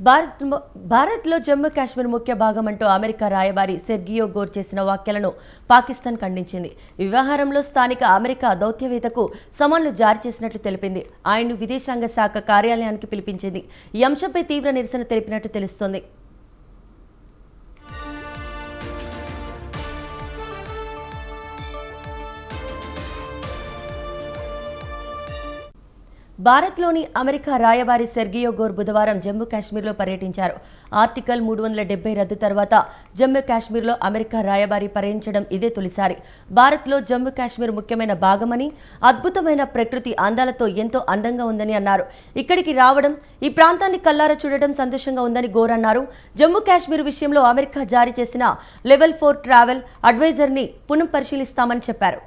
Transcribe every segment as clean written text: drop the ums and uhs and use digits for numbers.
భారత్ భారత్లో జమ్మూ కాశ్మీర్ ముఖ్య భాగమంటూ అమెరికా రాయబారి సెర్గియో గోర్ చేసిన వ్యాఖ్యలను పాకిస్తాన్ ఖండించింది. ఈ వ్యవహారంలో స్థానిక అమెరికా దౌత్యవేత్తకు సమన్లు జారీ చేసినట్లు తెలిపింది. ఆయన్ను విదేశాంగ శాఖ కార్యాలయానికి పిలిపించింది. ఈ అంశంపై తీవ్ర నిరసన తెలిపినట్టు తెలుస్తోంది. భారత్లోని అమెరికా రాయబారి సెర్గియో గోర్ బుధవారం జమ్మూ కాశ్మీర్లో పర్యటించారు. ఆర్టికల్ 370 రద్దు తర్వాత జమ్మూ కాశ్మీర్లో అమెరికా రాయబారి పర్యటించడం ఇదే తొలిసారి. భారత్లో జమ్మూ కాశ్మీర్ ముఖ్యమైన భాగమని, అద్భుతమైన ప్రకృతి అందాలతో ఎంతో అందంగా ఉందని అన్నారు. ఇక్కడికి రావడం, ఈ ప్రాంతాన్ని కల్లారా చూడడం సంతోషంగా ఉందని గోర్ అన్నారు. జమ్మూ కాశ్మీర్ విషయంలో అమెరికా జారీ చేసిన లెవెల్ 4 ట్రావెల్ అడ్వైజర్ని పునః పరిశీలిస్తామని చెప్పారు.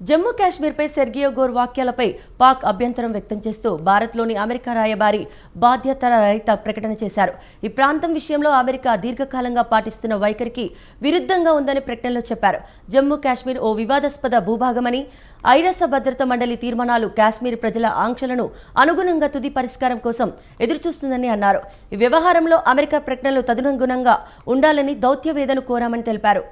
జమ్మూ కాశ్మీర్పై సెర్గియో గోర్ వ్యాఖ్యలపై పాక్ అభ్యంతరం వ్యక్తం చేస్తూ భారత్లోని అమెరికా రాయబారి బాధ్యతారహిత ప్రకటన చేశారు. ఈ ప్రాంతం విషయంలో అమెరికా దీర్ఘకాలంగా పాటిస్తున్న వైఖరికి విరుద్ధంగా ఉందని ప్రకటనలో చెప్పారు. జమ్మూ కాశ్మీర్ ఓ వివాదాస్పద భూభాగమని, ఐరస భద్రతా మండలి తీర్మానాలు కాశ్మీర్ ప్రజల ఆంక్షలను అనుగుణంగా తుది పరిష్కారం కోసం ఎదురుచూస్తుందని అన్నారు. ఈ వ్యవహారంలో అమెరికా ప్రకటనలు తదనుగుణంగా ఉండాలని దౌత్యవేత్తను కోరామని తెలిపారు.